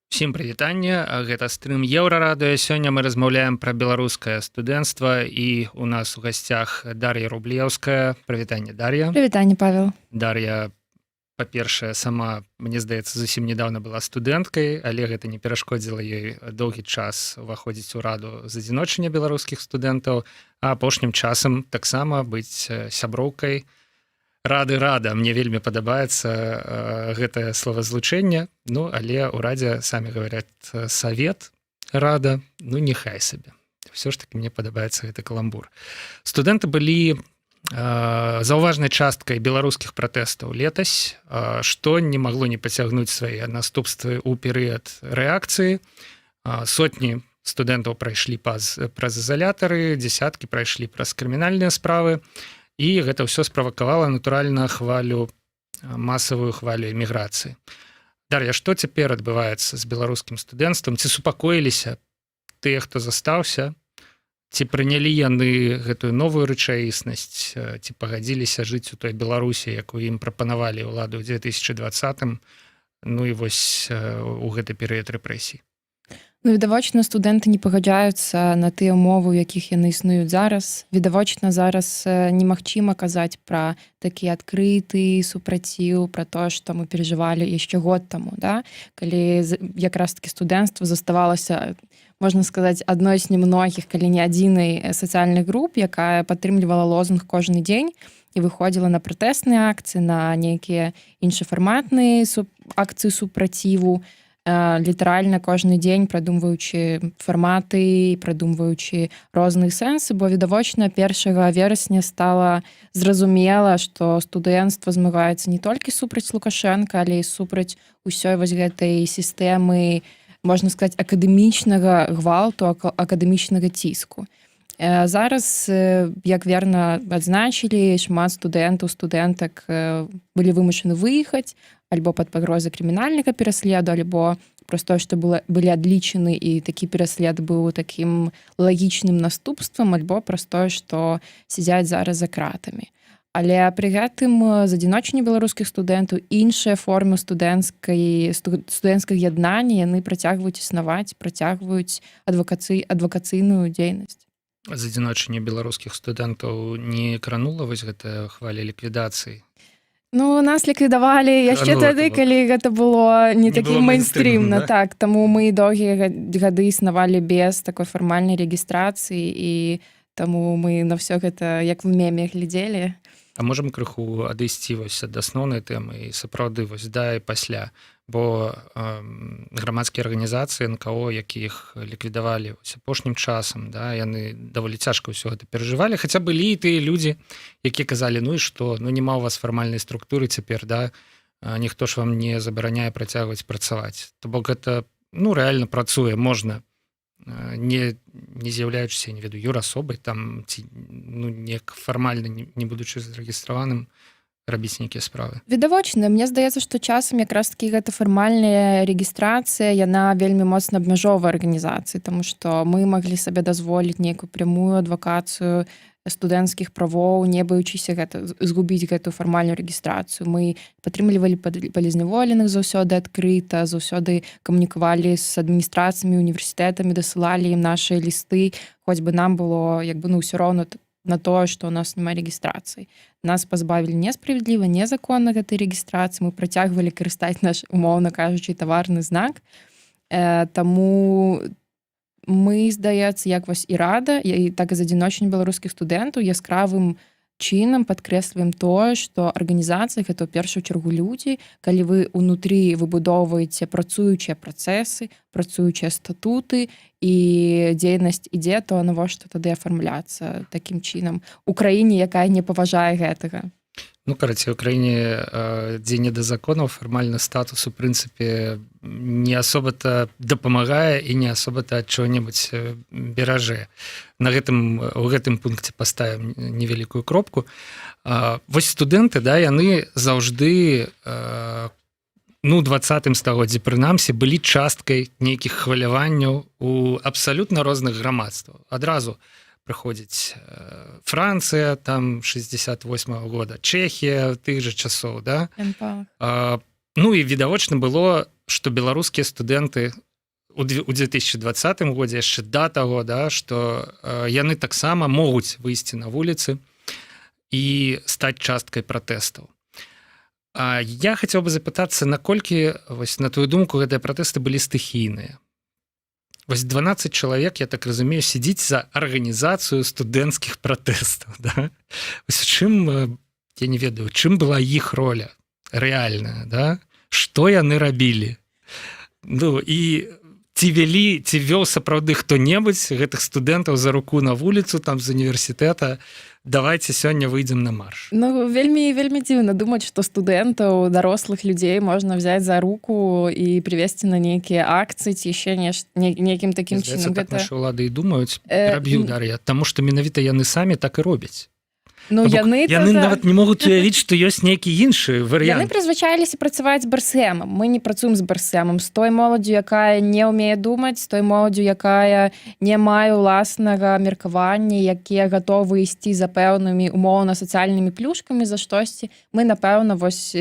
Всім прывітанне, гэта стрым еўрарадыё. Сёння мы размаўляем пра беларускае студэнцтва і у нас у гасцях Дар'я Рублеўская. Прывітанне, Дар'я. Прывітанне, Павел. Дар'я, па-першае, сама, мне здаецца, зусім недавно была студэнткай, але гэта не перашкодзіла ёй доўгі час уваходзіць у раду з адзіночання беларускіх студэнтаў, а апошнім часам таксама быць сяброўкай рада. Мне вельмі падабаецца гэтае словазлучэнне, ну, але ў радзе самі говорят савет рада, ну, нехай сабе. Все ж таки мне падабаецца гэты каламбур. Студэнты былі заўважнай часткай беларускіх пратэстаў летась, што не магло не пацягнуць свае наступствы ў перыяд рэакцыі. Сотні студэнтаў прайшлі праз изалятары, дзесяткі прайшлі праз крымінальныя справы, і гэта ўсё справакавала, натуральна, масавую хвалю эміграцыі. Дар'я, што цяпер адбываецца з беларускім студэнцтвам? Ці супакоіліся тыя, хто застаўся? Ці прынялі яны гэтую новую рэчаіснасць? Ці пагадзіліся жыць у той Беларусі, якую ім прапанавалі ўлады ў 2020-м? Ну і вось у гэты перыяд рэпрэсій. Ну, відавочна, студэнты не пагаджаюцца на тыя ўмовы, у якіх яны існуюць зараз. Відавочна, зараз немагчыма казаць пра такі адкрыты супраціў, пра тое, што мы перажывалі яшчэ год таму, да? Калі якраз такі студэнцтва заставалася, можна сказаць, адной з немногіх, калі не адзінай сацыяльных груп, якая падтрымлівала лозунг кожны дзень і выходзіла на пратэсныя акцыі, на нейкія іншафарматныя акцыі супраціву, літаральна кожны дзень прадумваючы фарматы, прадумваючы розныя сэнсы, бо відавочна 1 верасня стала зразумела, што студэнцтва змагаецца не толькі супраць Лукашэнка, але і супраць усёй вось гэтай сістэмы, можна сказаць, акадэмічнага гвалту, акадэмічнага ціску. Зараз, як верна адзначылі, шмат студэнтаў, студэнтак былі вымушаны выехаць, альбо пад пагрозай крымінальнага пераследу, альбо проста, што былі адлічаны, і такі пераслед быў такім лагічным наступствам, альбо проста, што сядзяць зараз за кратамі. Але пры гэтым з адзіночання беларускіх студэнтаў іншыя формы студэнцкага яднання, яны працягваюць існаваць, працягваюць адвакацыйную дзейнасць. З адзіночання беларускіх студэнтаў не кранула вось гэтая хваля ліквідацыі? Ну, нас ліквідавалі яшчэ тады, калі гэта было не такім мейнстрімна. Так, таму мы доўгія гады існавалі без такой фармальнай рэгістрацыі, і таму мы на ўсё гэта як в меме глядзелі. А можам крыху адысці вось ад асноўнай тэмы і сапраўды вось да і пасля, бо грамадскія арганізацыі НКО, якіх ліквідавалі апошнім часам, да, яны даволі цяжка ўсё гэта перажывалі, хаця былі і тыя людзі, якія казалі, ну і што, ну нема ў вас фармальнай структуры цяпер, да, ніхто ж вам не забараняе працягваць працаваць. То бок гэта, ну, рэальна працуе, можна, не з'яўляючыся, не ведаю, юрасобай, там, ці, ну, неяк фармальна, не будучы зарэгістраваным, рабіць нейкія справы. Відавочна, мне здаецца, што часам якраз такі гэта фармальная рэгістрацыя, яна вельмі моцна абмяжоўвае арганізацыі, таму што мы маглі сабе дазволіць нейкую прямую адвакацыю студэнцкіх правоў, не баючыся згубіць гэтую фармальную рэгістрацыю. Мы падтрымлівалі палізняволеных заўсёды адкрыта, заўсёды камунікавалі з адміністрацыямі, універсітэтамі, дасылалі ім нашы лісты, хоць бы нам было, як бы, ну, ўсё роўна на тое, што ў нас няма рэгістрацыі. Нас пазбавілі несправядліва, незаконна гэтай рэгістрацыі, мы працягвалі карыстаць наш, умоўна кажучы, таварны знак. Таму мы, здаецца, як вось і рада, і так і з адзіночання беларускіх студэнтаў яскравым чынам падкрэсліваем тое, што арганізацыя гэта ў першую чаргу людзі, калі вы ўнутры выбудоўваеце працуючыя працэсы, працуючыя статуты, і дзейнасць ідзе, то навошта тады афармляцца такім чынам у краіне, якая не паважае гэтага? Ну, карацей, у краіне, дзе не да законаў, фармальны статус, у прынцыпе, не асоба-то дапамагае і не асоба-то ад чого-небудзь беражэ. У гэтым пункце паставім невялікую кропку. Вось студэнты, да, яны заўжды, ну, 20-м стагоддзі, прынамсі, былі часткай нейкіх хваляванняў у абсалютна розных грамадстваў. Адразу прыходзіць Францыя, там, 68-го года, Чэхія, тых жа часоў, да? Ну і відавочна было, што беларускія студэнты у 2020 годзе яшчэ да таго, да, што яны таксама могуць выйсці на вуліцы і стаць часткай пратэстаў. А я хацеў бы запытацца, наколькі, вось, на твою думку, гэтыя пратэсты былі стыхійныя? Вось 12 чалавек, я так разумею, сядзіць за арганізацыю студэнцкіх пратэстаў. Да? Вось чым, я не ведаю, чым была іх роля рэальная, да? Што яны рабілі? Ну, і ці вёў сапраўды хто-небудзь гэтых студэнтаў за руку на вуліцу, там, з універсітэта, давайте сёння выйдзем на марш. Ну, вельмі дзіўна думаць, што студэнтаў, дарослых людзей можна взяць за руку і прывесці на нейкія акцыі ці яшчэ нейкім такім чынам. Так нашы ўлады і думаюць, пераб'ю, Дар'я, таму што менавіта яны самі так і робяць. Ну, яны нават не могуць уявіць, што ёсць нейкі іншы варыянт. Яны прызвычаіліся працаваць з БРСМ. Мы не працуем з БРСМ. З той моладдзю, якая не ўмее думаць, з той моладдзю, якая не мае ўласнага меркавання, якія гатовы ісці за пэўнымі умоўна-сацыяльнымі плюшкамі за штосьці. Мы, напэўна, вось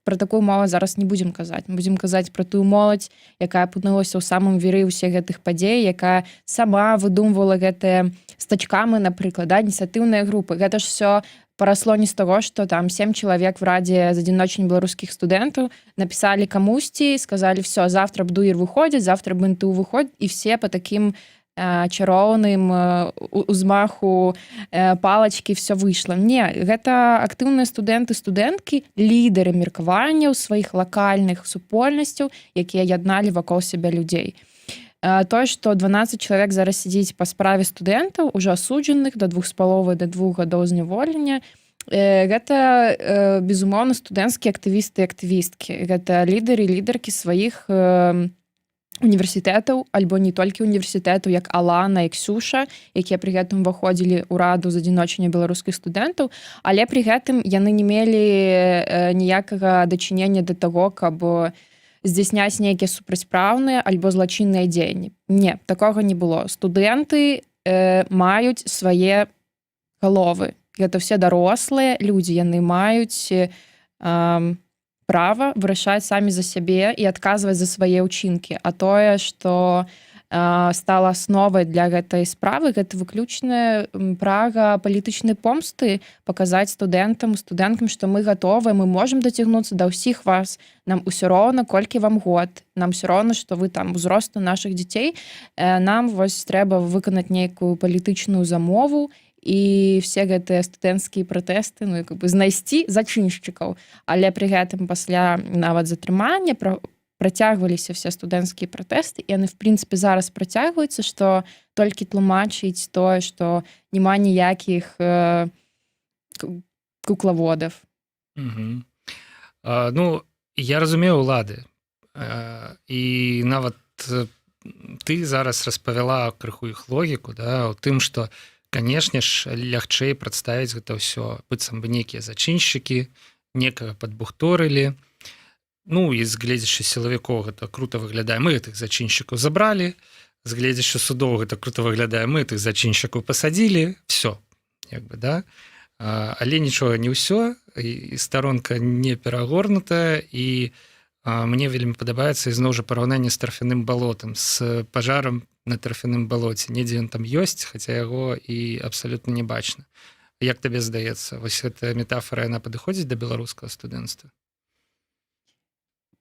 пра такую моладзь зараз не будзем казаць. Мы будзем казаць пра тую моладзь, якая апынулася ў самым віры ўсіх гэтых падзей, якая сама выдумвала гэтыя стачкамы, напрыклад, да, ініцыятыўныя групы. Гэта ж все парасло не з таго, што там 7 чалавек в Радзе з адзіночных беларускіх студэнтаў напісалі камусьці, сказалі, все, завтра БДУИР выходзіць, завтра БНТУ выходзіць, і все па такім чароўным узмаху палачкі все выйшла. Не, гэта актыўныя студэнты, студэнткі, лідары меркаванняў сваіх лакальных супольнасцяў, якія ядналі вакол сябе людзей. Тое, што 12 чалавек зараз сядзіць па справе студэнтаў, ужо асуджаных да 2,5 да 2 гадоў зняволення, гэта, безумоўна, студэнцкія актывісты і актывісткі. Гэта лідары і лідаркі сваіх універсітэтаў, альбо не толькі універсітэтаў, як Алана і Ксюша, якія пры гэтым уваходзілі ў раду з адзіночання беларускіх студэнтаў, але пры гэтым яны не мелі ніякага дачынення да таго, каб здзяйсняць нейкія супрацьпраўныя альбо злачынныя дзеянні. Не, такога не было. Студэнты маюць свае галовы. Гэта все дарослыя людзі, яны маюць права вырашаць самі за сябе і адказваць за свае ўчынкі. А тое, што стала асновай для гэтай справы, гэта выключная прага палітычнай помсты, паказаць студэнтам, студэнткам, што мы гатовы, мы можам дацягнуцца да ўсіх вас, нам усё роўна, колькі вам год, нам усё роўна, што вы там узросту нашых дзяцей, нам вось трэба выканаць нейкую палітычную замову, і все гэтыя студэнцкія пратэсты, ну, як бы знайсці зачыншчыкаў. Але пры гэтым пасля нават затрымання працягваліся все студэнцкія пратэсты, і яны, в прынцыпе, зараз працягваюцца, што толькі тлумачыць тое, што няма ніякіх куклаводаў. Ну, я разумею ўлады. І нават ты зараз распавяла крыху іх логіку, да, у тым, што канешне ж, лягчэй прадставіць гэта ўсё, быццам бы нейкія зачыншчыкі, некага падбухторылі. Ну, і з гледзячы сілавікоў гэта крута выглядае. Мы гэтых зачыншчыкаў забралі, з гледзячы судоў гэта крута выглядае. Мы гэтых зачыншчыкаў пасадзілі, все, як бы, да. Але нічога не ўсё, і старонка не перагорнутая, і мне вельмі падабаецца ізноў жа параўнанне з тарфяным балотам, з пажарам на тарфяным балоце. Недзе ён там ёсць, хаця яго і абсалютна не бачна. Як табе здаецца, вось гэтая метафора, яна падыходзіць да беларускага студэнцтва?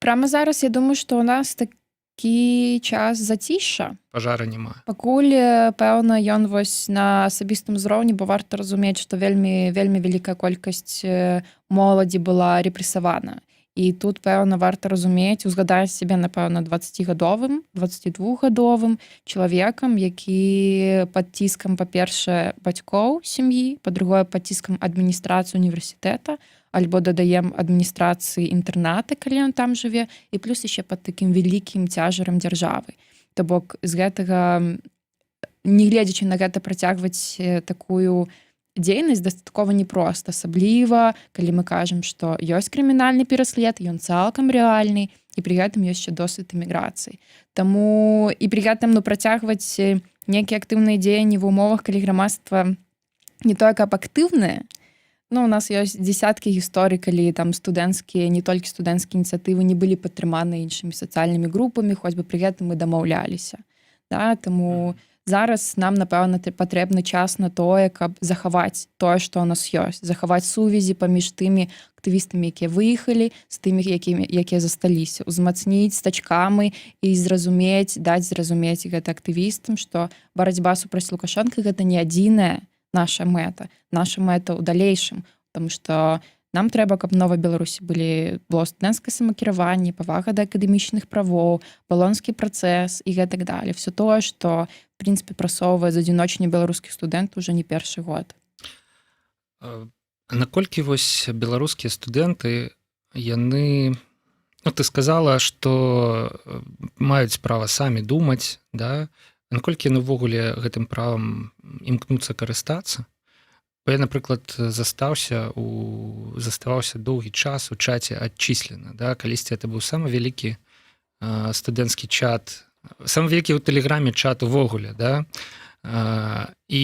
Прямо зараз я думаю, што ў нас такі час зацішша. Пажара няма. Пакуль, пэўна, ён вось на асабістым узроўні, бо варта разумець, што вельмі вялікая колькасць моладзі была рэпрэсавана. І тут, пэўна, варта разумець, узгадаць сябе, напэўна, 20-гадовым, 22-гадовым чалавекам, які пад ціскам, па-першае, бацькоў сям'і, па-другое, пад ціскам адміністрацыі універсітэта, альбо дадаем адміністрацыі інтэрната, калі ён там жыве, і плюс яшчэ пад такім вялікім цяжарам дзяржавы. То бок з гэтага, не гледзячы на гэта, працягваць такую дзейнасць дастаткова непроста, асабліва, калі мы кажам, што ёсць крымінальны пераслед, ён цалкам рэальны, і пры гэтым ёсць яшчэ досвед эміграцыі. Таму і пры гэтым працягваць нейкія актыўныя дзеянні ў умовах, калі грамадства не тое, каб актыўнае, Ну, у нас ёсць дзесяткі гісторый, калі там студэнцкія, не толькі студэнцкія ініцыятывы не былі падтрыманы іншымі сацыяльнымі групамі, хоць бы пры гэтым мы дамаўляліся. Да? Таму зараз нам, напэўна, патрэбны час на тое, каб захаваць тое, што ў нас ёсць, захаваць сувязі паміж тымі актывістамі, якія выехалі, з тымі, якія засталіся, узмацніць стачкамі і даць зразумець гэта актывістам, што барацьба супраць Лукашэнка гэта не адзіная наша мэта ў далейшым, тому што нам трэба, каб Новай Беларусі было студэнцкае самакіраванне, павага да акадэмічных правоў, балонскі працэс і гэтак далее. Все тое, што в прынцыпе прасоўвае з адзіночання беларускіх студэнтаў уже не першы год. Наколькі вось беларускія студэнты, яны, ты сказала, што маюць права самі думаць, да? Наколькі яны ўвогуле гэтым правам імкнуцца карыстацца? Бо я, напрыклад, заставаўся доўгі час у чаце адчислена. Да? Калісьці это быў самы вялікі студэнцкі чат, самы вялікі ў тэлеграме чат увогуле. Да? І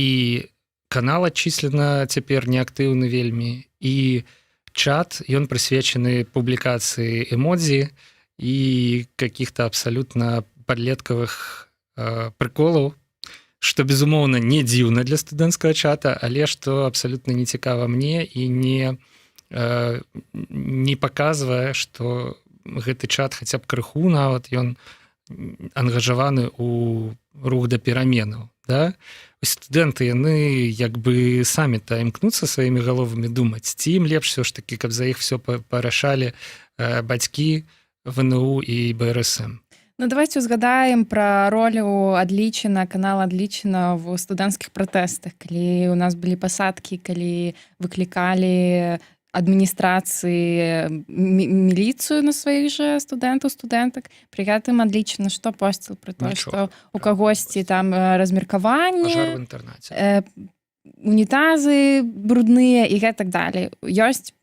канал адчислена цяпер неактыўны вельмі. І чат, ён прысвечаны публікацыі эмодзі і каких-то абсалютна падлеткавых прыколаў, што, безумоўна, не дзіўна для студэнцкага чата, але што абсалютна не цікава мне і не паказвае, што гэты чат хаця б крыху нават ён ангажаваны ў рух да пераменаў. Да? Студэнты, яны як бы самі-то імкнуцца сваімі галовамі думаць, ці ім лепш все ж такі, каб за іх все парашалі бацькі ВНУ і БРСМ. Ну, давайте узгадаем пра ролю Адлічына, канала Адлічына в студэнцкіх пратэстах, калі у нас былі пасадкі, калі выклікалі адміністрацыі міліцыю на сваіх жа студэнтаў, студэнтак. Пры гэтым Адлічына што посціл пра тое, што у кагосьці там размеркаванне, пажар в інтэрнаце, унітазы брудныя і гэтак далей. Ёсць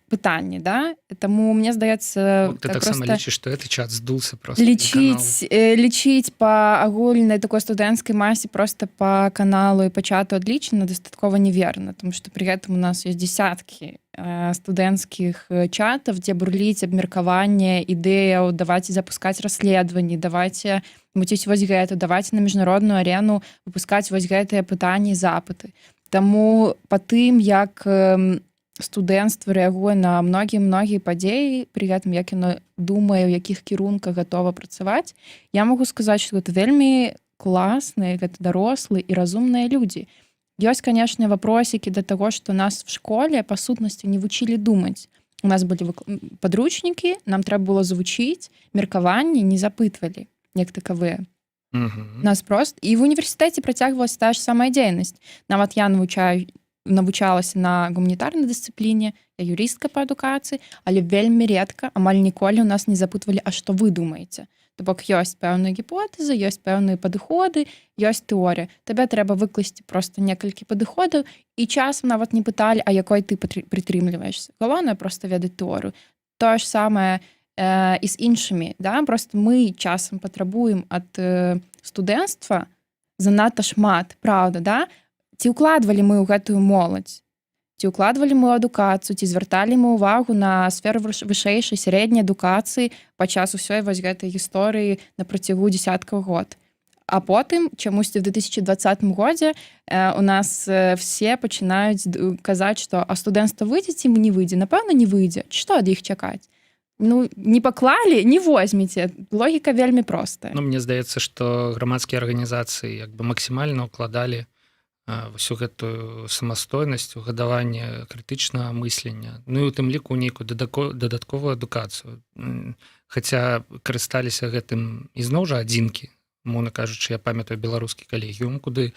пытанне, да? Таму мне здаецца, ты таксама лічыш, што гэты чат здулся просто. Лічыць па агульнай такой студэнцкай масе просто па каналу і па чату Адлічына дастаткова неверна, тому што пры гэтым у нас ёсць дзесяткі студэнцкіх чатаў, дзе бурліць абмеркаванне ідэяў, давайце запускаць расследаванні, давайце муціць вось гэта, давайце на міжнародную арену выпускаць вось гэтыя пытанні і запыты. Таму па тым, як студэнцтва рэагуе на многія падзеі, пры гэтым як яно думае, у якіх кірунках гатова працаваць, я магу сказаць, што гэта вельмі класныя, гэта дарослыя і разумныя людзі. Ёсць, канешне, вопросікі да таго, што нас в школе па сутнасці не вучылі думаць. У нас былі падручнікі, нам трэба было завучыць, меркаванні не запытвалі, як такавыя. Нас прост і в універсітэце працягвалася тая ж самая дзейнасць. Нават я навучалася на гуманітарнай дысцыпліне, я юрыстка па адукацыі, але вельмі рэдка, амаль ніколі у нас не запытвалі, а што вы думаеце? То бок ёсць пэўныя гіпотэзы, ёсць пэўныя падыходы, ёсць тэорыя. Табе трэба выкласці проста некалькі падыходаў і часам нават не пыталі, а якой ты прытрымліваешся. Галоўнае проста ведаць тэорыю. Тое ж самае і з іншымі. Да? Просто мы часам патрабуем ад студэнцтва занадта шмат, правда, да? Ці ўкладвалі мы ў гэтую моладзь? Ці ўкладвалі мы ў адукацыю, ці звярталі мы ўвагу на сферу вышэйшай сярэдняй адукацыі падчас усёй вось гэтай гісторыі на працягу дзесяткаў год. А потым, чамусьці в 2020 годзе у нас все пачынаюць казаць, што а студэнцтва выйдзе ці не выйдзе? Напэўна, не выйдзе. Што ад іх чакаць? Ну, не паклалі, не возьмеце. Логіка вельмі простая. Ну, мне здаецца, што грамадскія арганізацыі як бы максімальна ўкладалі всю гэтую самастойнасць, угадаванне крытычнага мыслення, ну і у тым ліку нейкую дадатковую адукацыю. Хаця карысталіся гэтым ізноў жа адзінкі. Умоўна кажучы, я памятаю беларускі калегіум, куды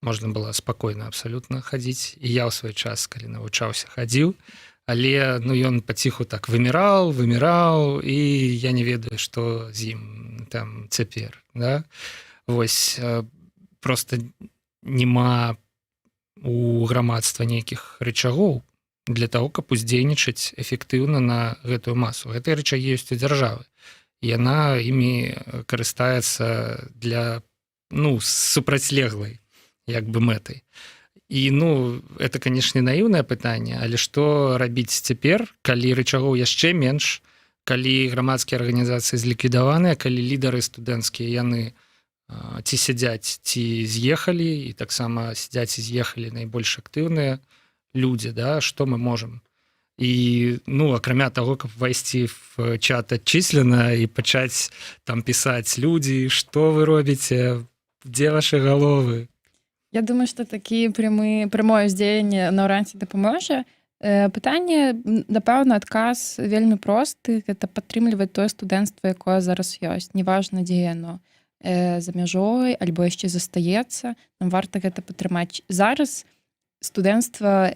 можна было спакойна абсалютна хадзіць. І я ў свой час, калі навучаўся, хадзіў, але ну, ён паціху так выміраў, і я не ведаю, што з ім там цяпер. Да? Вось, проста няма у грамадства нейкіх рычагоў для таго, каб уздзейнічаць эфектыўна на гэтую масу. Гэтыя рычагі ёсць у дзяржавы. Яна імі карыстаецца для супрацьлеглай як бы мэтай. І ну это канешне наіўнае пытанне, але што рабіць цяпер, калі рычагоў яшчэ менш, калі грамадскія арганізацыі зліквідаваныя, калі лідары студэнцкія яны ці сядзяць, ці з'ехалі, і таксама сядзяць і з'ехалі найбольш актыўныя людзі, да, што мы можам. І ну акрамя таго, каб увайсці в чат адчыслена і пачаць там пісаць людзі, што вы робіце, дзе вашы галовы. Я думаю, што такі прямое ўздзеянне наўрад ці дапаможа. Пытанне, напэўна, адказ вельмі просты, гэта падтрымліваць тое студэнцтва, якое зараз ёсць. Неважна, дзе яно, за мяжой альбо яшчэ застаецца, нам варта гэта падтрымаць. Зараз студэнцтва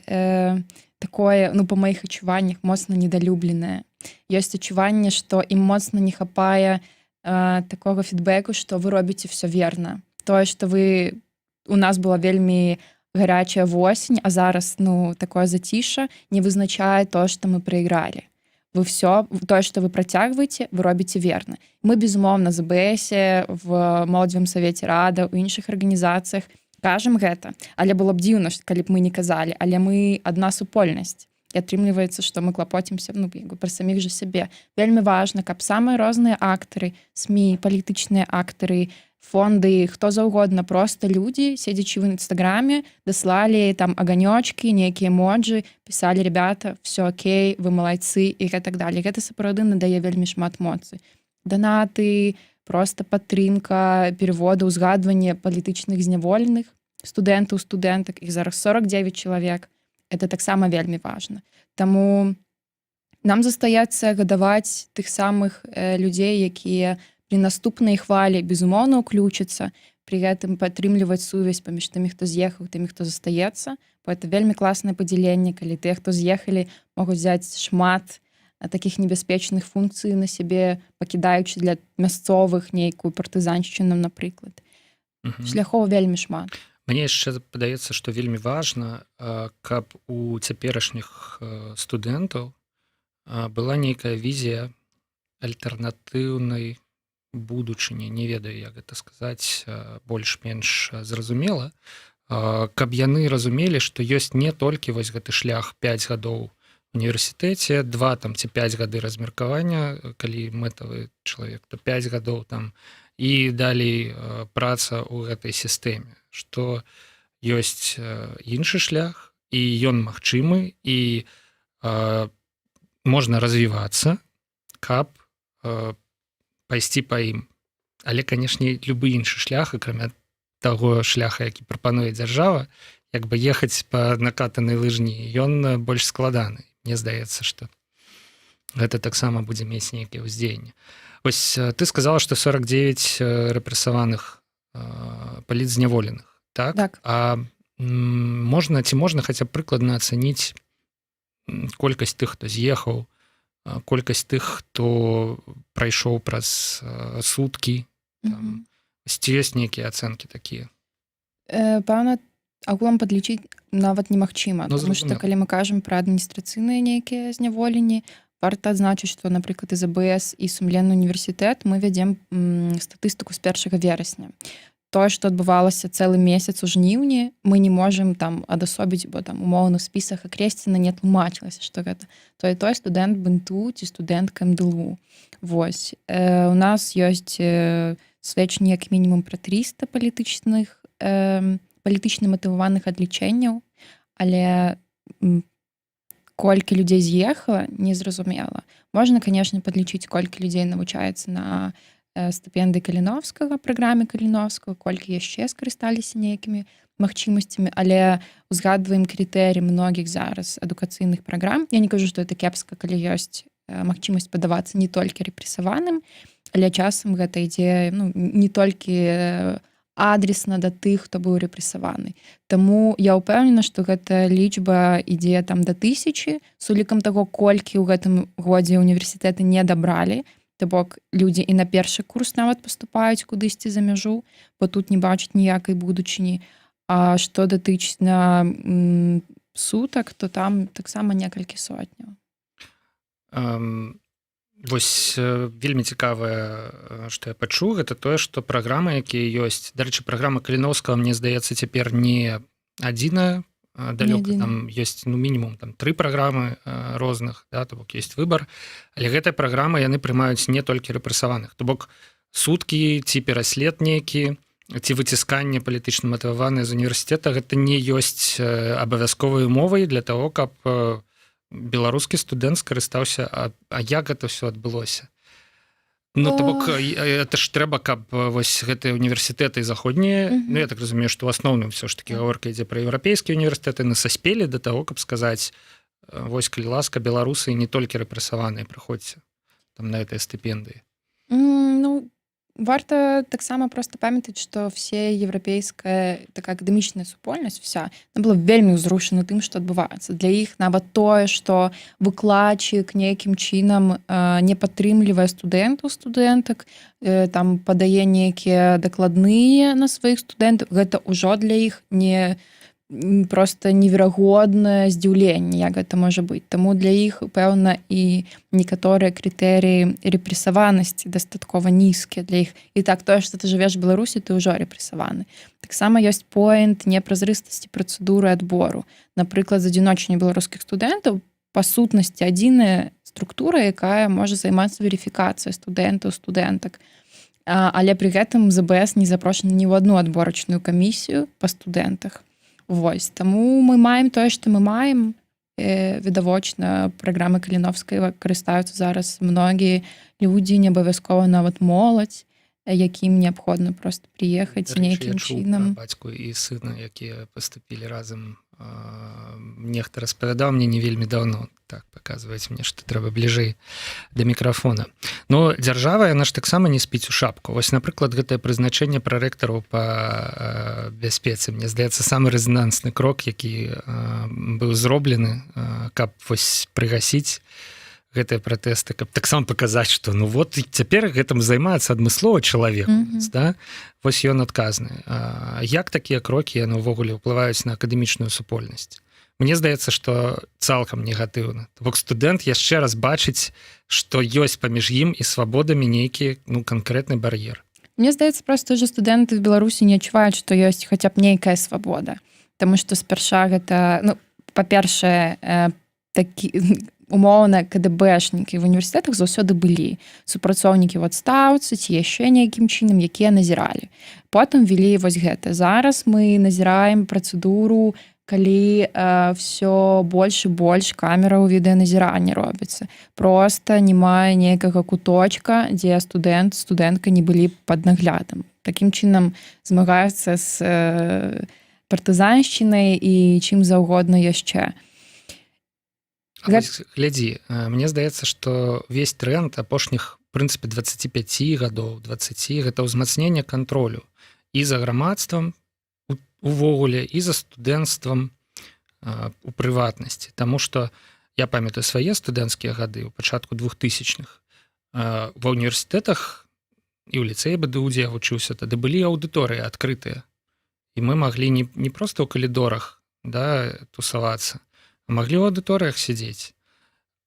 такое, ну, па маіх адчуваннях, моцна недалюбленае. Ёсць адчуванне, што ім моцна не хапае такога фідбэку, што вы робіце ўсё верна. Тое, што вы у нас была вельмі гарячая восень, а зараз ну такое зацішша не вызначае то, што мы прайгралі. Вы все тое, што вы працягваеце, вы робіце верна. Мы безумоўна з АБС, в моладзевым савеце рада, у іншых арганізацыях кажам гэта, але было б дзіўна, калі б мы не казалі, але мы адна супольнасць. І атрымліваецца, што мы клапоцімся ну, пра саміх жа сябе. Вельмі важна, каб самыя розныя актары, СМІ, палітычныя актары, фонды, хто заўгодна, проста людзі, седзячы в інстаграме, даслалі там аганёчкі, нейкія эмоджы, пісалі: ребята, все окей, вы малайцы і так далее. Гэта сапраўды надае вельмі шмат моцы. Данаты, проста падтрымка, пераводы, узгадванне палітычных зняволеных, студэнтаў, студэнтак, іх зараз 49 чалавек. Это таксама вельмі важна. Таму нам застаецца гадаваць тых самых людзей, якія при наступнай хвалі безумоўна ўключацца, при гэтым падтрымліваць сувязь паміж тымі, хто з'ехаў, тымі, хто застаецца. Бо это вельмі класнае падзяленне, калі тыя, хто з'ехалі, могуць взяць шмат такіх небяспечных функцый на сябе, пакідаючы для мясцовых нейкую партызаншчыну, напрыклад. Шляхоў вельмі шмат. Мне яшчэ падаецца, што вельмі важна, каб у цяперашніх студэнтаў была нейкая візія альтэрнатыўнай будучыні, не ведаю, як гэта сказаць больш-менш зразумела, каб яны разумелі, што ёсць не толькі вось гэты шлях 5 гадоў універсітэце, 2 там ці 5 гады размеркавання, калі мэтавы чалавек, то 5 гадоў там, і далей праца ў гэтай сістэме, што ёсць іншы шлях, і ён магчымы, і можна развівацца, каб пайсці па ім. Але, канешне, любы іншы шлях, акрамя таго шляха, які прапануе дзяржава, як бы ехаць па накатанай лыжні, ён больш складаны. Мне здаецца, што гэта таксама будзе мець нейкае ўздзеянне. Вось ты сказала, што 49 рэпрэсаваных палітзняволеных, так? Так. А ці можна хаця б прыкладна ацаніць колькасць тых, хто з'ехаў, колькасць тых, хто прайшоў праз суткі, там, ці ёсць нейкія ацэнкі такія? Пэўна, агулам падлічыць нават немагчыма, Ну, тому што зразумела. калі мы кажам пра адміністрацыйныя нейкія зняволенні, варта адзначыць, што, напрыклад, з АБС і сумленны універсітэт мы вядзем статыстыку з 1 верасня. Тое, што адбывалася цэлы месяц у жніўні, мы не можам там адасобіць, бо там умоўна ў спісах акрэсціна не тлумачылася, што гэта той студэнт БНТУ ці студэнтка МДЛУ. Вось. У нас ёсць сведчанні як мінімум пра 300 палітычна матываваных адлічэнняў, але колькі людзей з'ехала, незразумела. Можна, канешне, падлічыць, колькі людзей навучаецца на стыпендыі Каліновскага, праграме Каліновскага, колькі яшчэ скарысталіся нейкімі магчымасцямі, але узгадваем крытэрыі многіх зараз адукацыйных праграм. Я не кажу, што это кепска, калі ёсць магчымасць падавацца не толькі рэпрэсаваным, але часам гэта ідзе не толькі адресна да тых, хто быў рэпрэсаваны. Таму я ўпэўнена, што гэта лічба ідзе там да 1000, з улікам таго, колькі ў гэтым годзе універсітэты не дабралі. То бок людзі і на першы курс нават паступаюць кудысьці за мяжу, бо тут не бачаць ніякай будучыні. А што датычна сутак, то там таксама некалькі сотняў. Вось вельмі цікавае, што я пачуў, гэта тое, што праграмы, якія ёсць, дарэчы, праграма Каліновскага, мне здаецца, цяпер не адзіная, далёка адзіная. там ёсць мінімум там 3 праграмы розных, да, то бок ёсць выбар, але гэтая праграма яны прымаюць не толькі рэпрэсаваных, то бок суткі ці пераслед нейкі ці выцісканне палітычна матываванае з універсітэта гэта не ёсць абавязковай умовай для того, каб беларускі студэнт скарыстаўся, а як гэта ўсё адбылося. Ну, то бок, это ж трэба, каб вось гэтыя універсітэты заходнія, ну, я так разумею, што ў асноўным все ж таки гаворка ідзе пра еўрапейскія універсітэты, насаспелі да таго, каб сказаць, вось, калі ласка, беларусы не толькі рэпрэсаваныя, прыходзьце там на гэтыя стыпендыі. Ну, варта таксама проста памятаць, што все еўрапейская такая акадэмічная супольнасць вся была вельмі ўзрушана тым, што адбываецца. Для іх нават тое, што выкладчык нейкім чынам не падтрымлівае студэнтак, там падае нейкія дакладныя на сваіх студэнтаў, гэта ўжо для іх не просто неверагоднае здзіўленне, як гэта можа быць. Таму для іх, пэўна, і некаторыя крытэрыі рэпрэсаванасці дастаткова нізкія для іх. І так, тое, што ты жывеш в Беларусі, ты ўжо рэпрэсаваны. Таксама ёсць поінт непразрыстасці працэдуры адбору. Напрыклад, з адзіночання беларускіх студэнтаў па сутнасці адзіная структура, якая можа займацца верыфікацыяй студэнтаў, студэнтак. Але пры гэтым ЗБС не запрошаны ні ў адну адборачную камісію па студэнтах. Вось, таму мы маем тое, што мы маем. Відавочна, праграмы Каліновскай карыстаюцца зараз многія людзі, не абавязкова нават моладзь, якім неабходна проста прыехаць нейкім чынам. Бацьку і сына, якія паступілі разам, нехта распавядаў мне не вельмі даўно, так паказваюць мне, што трэба бліжэй да мікрафона. Но дзяржава, яна ж таксама не спіць у шапку. Вось, напрыклад, гэтае прызначэнне прарэктараў па бяспецы, мне здаецца, самы рэзанансны крок, які быў зроблены, каб вось прыгасіць гэтыя пратэсты, каб таксама паказаць, што ну вот цяпер гэтым займаецца адмыслова чалавек. Да? Вось ён адказны. Як такія крокі яны ўвогуле ўплываюць на акадэмічную супольнасць? Мне здаецца, што цалкам негатыўна. То бок студэнт яшчэ раз бачыць, што ёсць паміж ім і свабодамі нейкі канкрэтны бар'ер. Мне здаецца, проста ўжо студэнты в Беларусі не адчуваюць, што ёсць хаця б нейкая свабода. Таму што спярша гэта, ну, па-першае, такі умоўна КДБшнікі в універсітэтах заўсёды былі супрацоўнікі ў адстаўцы ці яшчэ нейкім чынам, якія назіралі. Потым ввялі вось гэта. Зараз мы назіраем працэдуру, калі все больш і больш камераў відэаназірання робіцца. Проста не мае нейкага куточка, дзе студэнт, студэнтка не былі пад наглядам. Такім чынам змагаюцца з партызаншчынай і чым заўгодна яшчэ. Глядзі, мне здаецца, што весь тренд апошніх, в прынцыпе, 25 гадоў, 20, гэта ўзмацненне кантролю і за грамадствам увогуле, і за студэнцтвам у прыватнасці. Таму што я памятаю свае студэнцкія гады ў пачатку 2000-х. Ва універсітэтах і ў ліцэі БДУ, дзе я вучыўся, тады былі аўдыторыі адкрытыя. І мы маглі не проста ў калідорах, да, тусавацца, маглі ў аўдыторыях сядзець.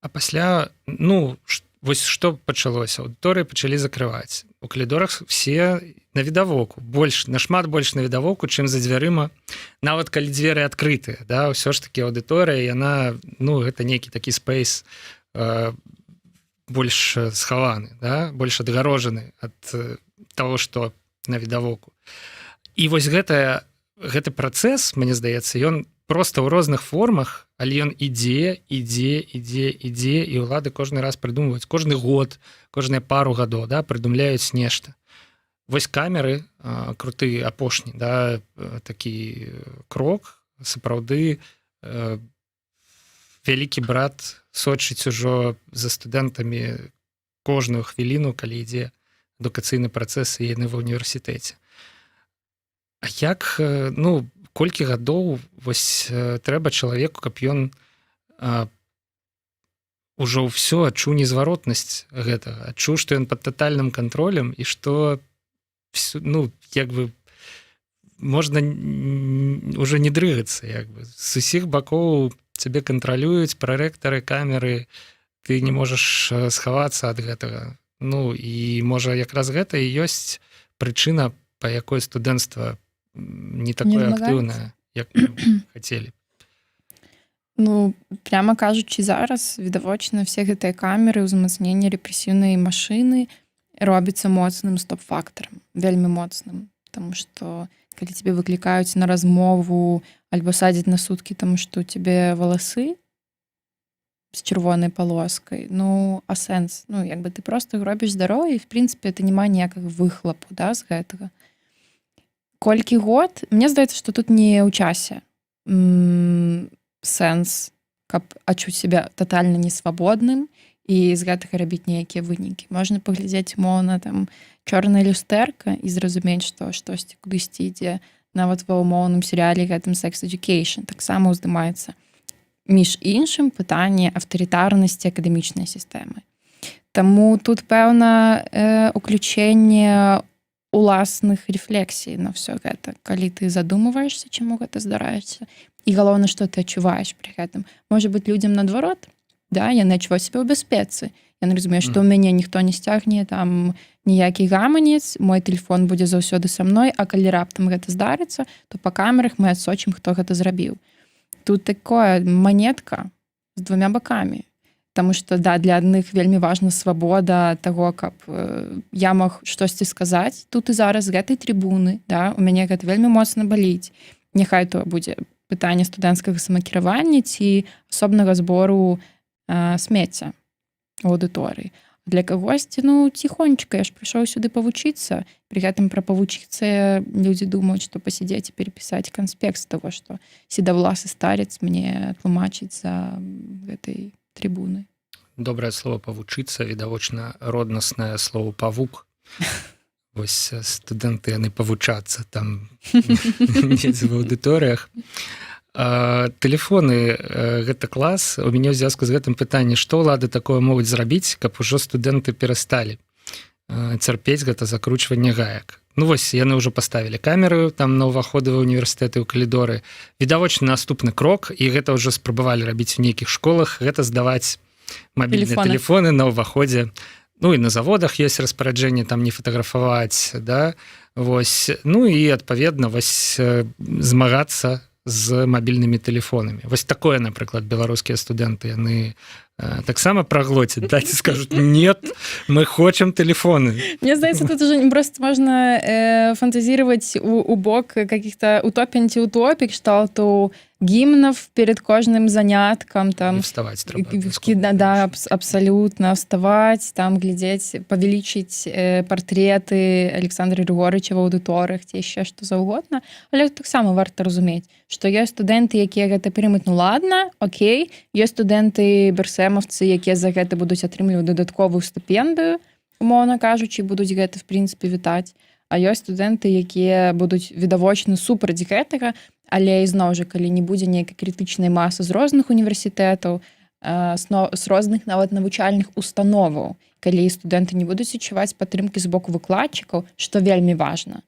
А пасля, ну, вось што пачалося? Аўдыторыі пачалі закрываць. У калідорах все на відавоку. Нашмат больш на відавоку, чым за дзвярыма. Нават калі дзверы адкрытыя. Да? Ўсё ж такі аўдыторыя, яна, ну, гэта нейкі такі спейс больш схаваны, да? Больш адгарожаны ад таго, што на відавоку. І вось гэты працэс, мне здаецца, ён проста ў розных формах, але ён ідзе, і ўлады кожны раз прыдумваюць, кожны год, кожныя пару гадоў, да, прыдумляюць нешта. Вось камеры, круты апошні, да, такі крок, сапраўды вялікі брат сочыць ужо за студэнтамі кожную хвіліну, калі ідзе адукацыйны працэс і яны ва ўніверсітэце. А як, ну, колькі гадоў вось трэба чалавеку, каб ён ужо ўсё адчуў незваротнасць гэтага, адчуў, што ён пад татальным кантролем і што, ну, як бы можна уже не дрыгацца, як бы. З усіх бакоў цябе кантралююць прарэктары, камеры, ты не можаш схавацца ад гэтага. Ну, і можа якраз гэта і ёсць прычына, па якой студэнцтва не такое актыўнае як мы хацелі. Ну, прямо кажучи, зараз відавочна все гэтыя камеры, ўзмацнення рэпрэсіўнай машыны робіцца моцным стоп-фактарам, вельмі моцным. Таму што калі тебе выклікаюць на размову альбо садзяць на суткі, таму што ў тебе валасы з чырвонай палоскай, ну, а сэнс? Ну, як бы ты проста робіш здароўе, і, в прынцыпе, это няма ніякага выхлапу, да, з гэтага. Колькі год? Мне здаецца, што тут не ў часе сэнс, каб адчуць себя татальна несвабодным і з гэтага рабіць нейкія вынікі. Можна паглядзець умоўна там чорная люстэрка і зразумець, што штосьці кудысьці ідзе. Нават ва ўмоўным серыяле гэтым Sex Education таксама ўздымаецца. Між іншым, пытанне аўтарытарнасці акадэмічнай сістэмы. Таму тут, пэўна, уключэнне уласных рэфлексій на ўсё гэта. Калі ты задумываешся, чаму гэта здараецца, і галоўна, што ты адчуваеш пры гэтым. Можа быць, людзям наадварот, да, яны адчуваюць сябе ў бяспецы. Яны разумеюць, што ў мяне ніхто не сцягне там ніякі гаманец, мой тэлефон будзе заўсёды са мной, а калі раптам гэта здарыцца, то па камерах мы адсочым, хто гэта зрабіў. Тут такое манетка з двумя бакамі. Таму што, да, для адных вельмі важна свабода таго, каб я мог штосьці сказаць тут і зараз з гэтай трыбуны, да, у мяне гэта вельмі моцна баліць. Няхай то будзе пытанне студэнцкага самакіравання ці асобнага збору смецця у аўдыторыі. Для кагосьці, ну, ціхонечка, я ж прыйшоў сюды павучыцца. Пры гэтым пра павучыцца людзі думаюць, што пасядзець і перапісаць канспект з таго, што седавласы старец мне тлумачыць за гэтай трыбуны. Добрае слово павучыцца, відавочна роднаснае слово павук. Вось студэнты, яны павучацца там недзе в аўдыторыях. Тэлефоны, гэта клас. У мяне ў звязку з гэтым пытанне, што ўлады такое могуць зрабіць, каб ужо студэнты перасталі цярпець гэта закручванне гаек. Ну вось, яны ўжо паставілі камеры там на ўваходы ва універсітэты, ў калідоры. Відавочна, наступны крок, і гэта ўжо спрабавалі рабіць у нейкіх школах, гэта здаваць мабільныя тэлефоны на ўваходзе. Ну і на заводах ёсць распараджэнне там не фатаграфаваць, да? Вось. Ну і адпаведна вось змагацца з мабільнымі тэлефонамі. Вось такое, напрыклад, беларускія студэнты, яны таксама праглоцяць, да, ці скажуць, нет, мы хочам тэлефоны. Мне здаецца, тут уже просто можна фантазировать у бок каких-то утопий, антиутопий, кшталту гимнов перед кожным заняткам. Там, вставать треба. Да, абсолютно. Вставать, там глядзець, павялічыць партреты Александра Григорыча в аўдыторыях, ці яшчэ што заўгодна. Але таксама варта разумець, што ёсць студэнты, якія гэта прымуць, ну ладно, окей, ёсць студэнты берсэмаўцы, якія за гэта будуць атрымліваць дадатковую стыпендыю, умоўна кажучы, будуць гэта, в прынцыпе, вітаць. А ёсць студэнты, якія будуць відавочна супраць гэтага, але ізноў жа, калі не будзе нейкай крытычнай масы з розных універсітэтаў, з розных нават навучальных установаў, калі студэнты не будуць адчуваць падтрымкі з боку выкладчыкаў, што вельмі важна.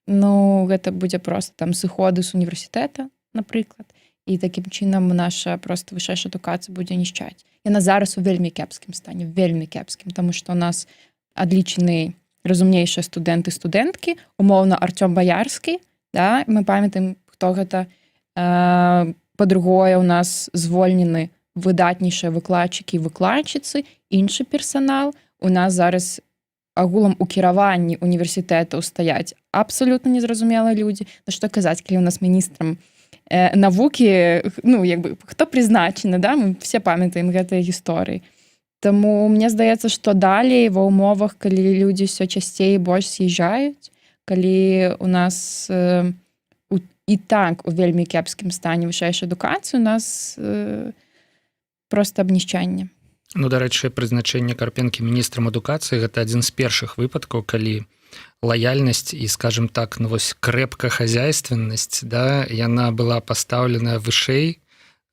Ну, гэта будзе проста там сыходы з універсітэта, напрыклад, і такім чынам наша проста вышэйшая адукацыя будзе нішчаць. Яна зараз у вельмі кепскім стане, вельмі кепскім, таму што у нас адлічаны разумнейшыя студэнты-студэнткі, умоўна Артём Баярскі, да, мы памятаем, хто гэта. Па-другое, у нас звольнены выдатнейшыя выкладчыкі і выкладчыцы, іншы персанал. У нас зараз агулам у кіраванні універсітэтаў стаяць абсалютна незразумелыя людзі. Ну што казаць, калі у нас міністрам навукі, ну, як бы, хто прызначаны, да? Мы все памятаем гэтыя гісторыі. Таму мне здаецца, што далей ва ўмовах, калі людзі ўсё часцей і больш з'язджаюць, калі у нас і так у вельмі кепскім стане вышэйшай адукацыі, у нас проста абнішчанне. Ну, дарэчы, прызначэнне Карпенкі міністрам адукацыі гэта адзін з першых выпадкаў, калі лаяльнасць і, скажем так, ну, вось крэпка-хазяйственнасць, да, яна была пастаўлена вышэй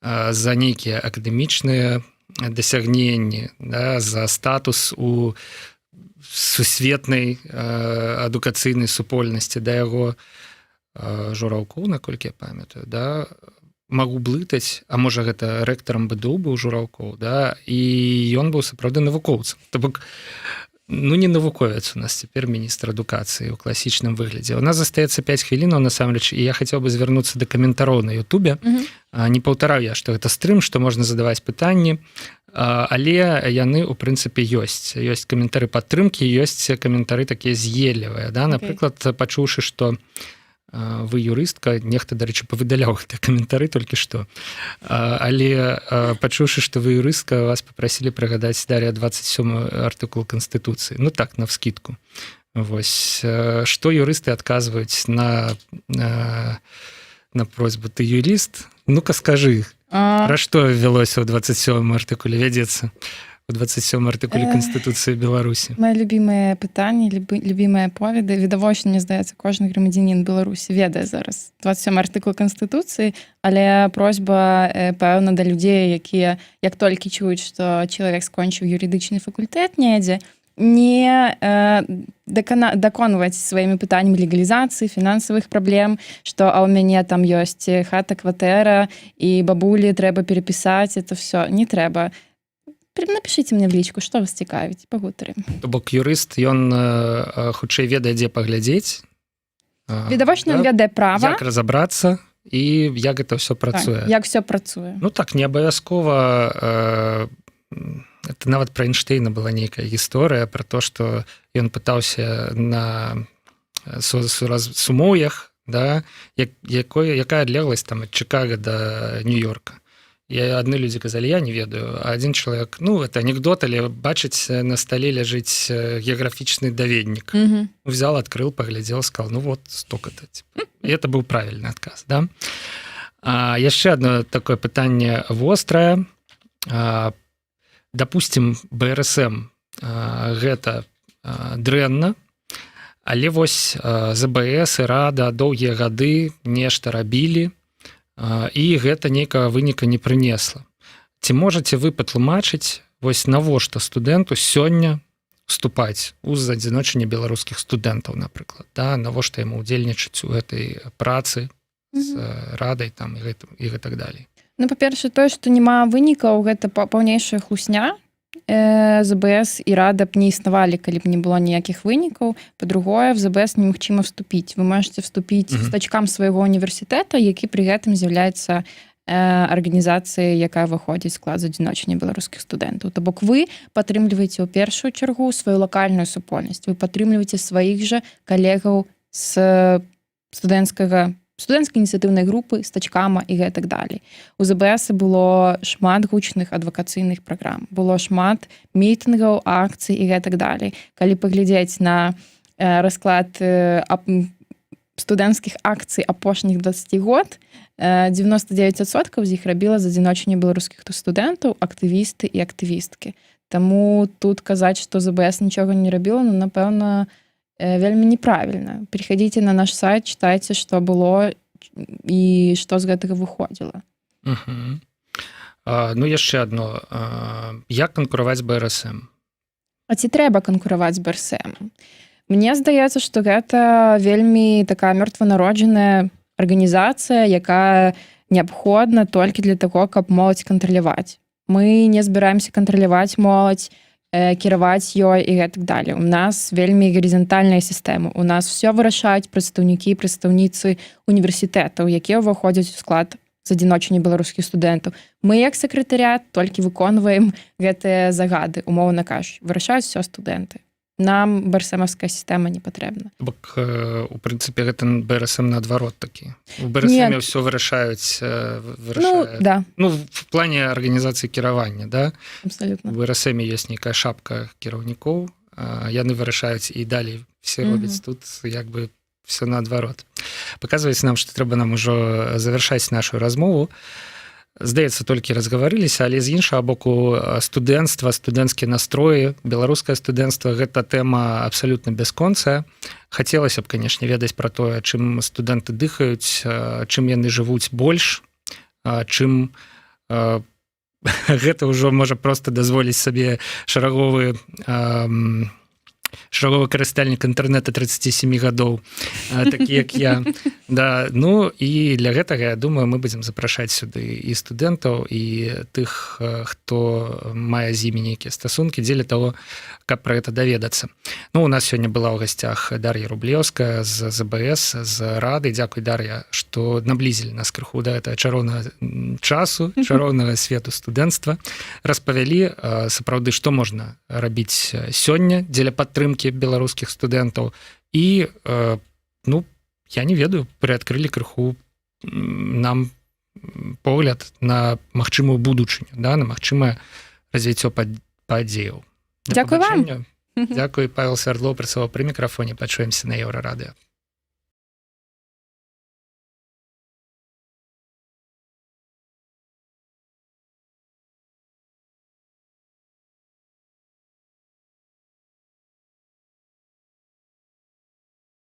за нейкія акадэмічныя дасягненні, да, за статус у сусветнай адукацыйнай супольнасці, да, яго Жураўкоў, наколькі я памятаю, да, магу блытаць, а можа гэта рэктарам БДУ быў Жураўкоў, да, і ён быў сапраўды навукоўцам. То бок Ну, не навуковец у нас цяпер міністр адукацыі ў класічным выглядзе. У нас застаецца 5 хвілінаў, насамрэч, і я хацеў бы звярнуцца да каментароў на Ютубе. Не паўтараў я, што гэта стрым, што можна задаваць пытанні, але яны, у прынцыпе, ёсць. Ёсць каментары падтрымкі, ёсць каментары такія з'еллівыя. Да? Напрыклад, пачуўшы, што вы юрыстка, нехта, дарэчы, павыдаляў гэтыя каментары толькі што. Але пачуўшы, што вы юрыстка, вас папрасілі прыгадаць, Дар'я, 27 артыкул Канстытуцыі. Ну так, навскідку. Вось. Што юрысты адказваюць на просьбу? Ты юрыст? Ну-ка скажы, пра што вялося ў 27 артыкуле, вядзецца у 27 артыкуле Канстытуцыі Беларусі? Мае любімае пытанне, любімыя поведы. Відавочна, мне здаецца, кожны грамадзянін Беларусі ведае зараз 27 артыкул Канстытуцыі, але просьба, пэўна, да людзей, якія, як толькі чуюць, што чалавек скончыў юрыдычны факультэт недзе, не даконваць сваімі пытаннямі легалізацыі, фінансавых праблем, што у мяне там ёсць хата, кватэра, і бабулі трэба перапісаць, это все не трэба. Напішыце мне в лічку, што вас цікавіць, пагутарым. То бок юрыст, ён хутчэй ведае, дзе паглядзець. Відавочна, ён ведае права. Як разабрацца і як гэта ўсё працуе. Так, як ўсё працуе. Ну так, не абавязкова. Это нават пра Эйнштэйна была нейкая гісторыя пра то, што ён пытаўся на сумоўях, да, якая адлегласць там ад Чикаго да Нью-Йорка. І адны людзі казалі, я не ведаю, а адзін чалавек, ну, это анекдот, але бачыць, на стале ляжыць геаграфічны даведнік. Взял, адкрыл, паглядзел, сказал, ну вот, столько-то. І это быў правільны адказ, да? Яшчэ одно такое пытанне вострае. Допустим, БРСМ гэта дрэнна, але вось ЗБС і Рада доўгія гады нешта рабілі, і гэта нейкага выніка не прынесла. Ці можаце вы патлумачыць, вось навошта студэнту сёння вступаць у адзіночанне беларускіх студэнтаў, напрыклад, да? Навошта яму ўдзельнічаць у гэтай працы з Радай там, і гэтак далей? Ну, па-першае, тое, што няма вынікаў, гэта паўнейшая хлусня. ЗБС і Рада б не існавалі, калі б не было ніякіх вынікаў. Па-другое, в ЗБС немагчыма вступіць. Вы можете вступіць стачкам свайго універсітэта, які пры гэтым з'яўляецца арганізацыяй, якая выходзіць з склад адзіночання беларускіх студэнтаў. То бок вы падтрымліваеце ў першую чаргу сваю лакальную супольнасць. Вы падтрымліваеце сваіх жа калегаў з студэнцкай ініцыятыўнай групы, стачкама і гэтак далей. У ЗБС было шмат гучных адвакацыйных праграм, было шмат мітынгаў, акцый і гэтак далей. Калі паглядзець на расклад студэнцкіх акцый апошніх 20 год, 99% з іх рабіла за адзіночанне беларускіх студэнтаў, актывісты і актывісткі. Таму тут казаць, што ЗБС нічога не рабіла, ну, напэўна, вельмі неправільна. Переходите на наш сайт, читайте, што было і што з гэтага выходзіла. Ну, яшчэ адно. Як канкураваць з БРСМ? А ці трэба канкураваць з БРСМ? Мне здаецца, што гэта вельмі такая мёртванароджаная арганізацыя, якая неабходна толькі для таго, каб моладзь кантраляваць. Мы не збіраемся кантраляваць моладзь, кіраваць ёй і гэтак далей. У нас вельмі гарызантальная сістэма. У нас все вырашаюць прадстаўніцы універсітэтаў, якія ўваходзяць у склад з адзіночання беларускіх студэнтаў. Мы, як сакратарыят, толькі выконваем гэтыя загады, умоўна кажучы. Вырашаюць все студэнты. Нам БРСМовская сістэма не патрэбна. Бок, у прынцыпе, гэта БРСМ наадварот такі. У БРСМе ўсё вырашаюць. Ну, да. Ну, в плане арганізацыі кіравання, да? Абсолютно. У БРСМе ёсць нейкая шапка кіраўнікоў, яны вырашаюць і далей все робяць. Тут як бы все наадварот. Паказваецца нам, што трэба нам ужо завяршаць нашу размову. Здаецца, толькі разгаварыліся, але з іншага боку студэнцтва, студэнцкія настроі, беларускае студэнцтва, гэта тэма абсалютна бясконцая. Хацелася б, канешне, ведаць пра тое, чым студэнты дыхаюць, чым яны жывуць больш, чым гэта ўжо можа проста дазволіць сабе шараговы шаговы карыстальнік інтэрнэта 37 гадоў, такі як я. Да, ну і для гэтага, я думаю, мы будзем запрашаць сюды і студэнтаў, і тых, хто мае з імі нейкія стасункі, дзеля того, каб пра гэта даведацца. Ну, у нас сёння была ў гасцях Дар'я Рублеўская з ЗБС, з Рады. Дзякуй, Дар'я, што наблізілі нас крыху да гэтага чароўнага часу, чароўнага свету студэнцтва. Распавялі, сапраўды, што можна рабіць сёння дзеля падтрымкі беларускіх студэнтаў. І, ну, я не ведаю, прыадкрылі крыху нам погляд на магчымую будучыню, да, на магчымае развіццё падзеяў. Дзякуй вам. Дзякуй, Павел Свердлоў працаваў пры мікрафоне. Пачуемся на Еўрарадыё.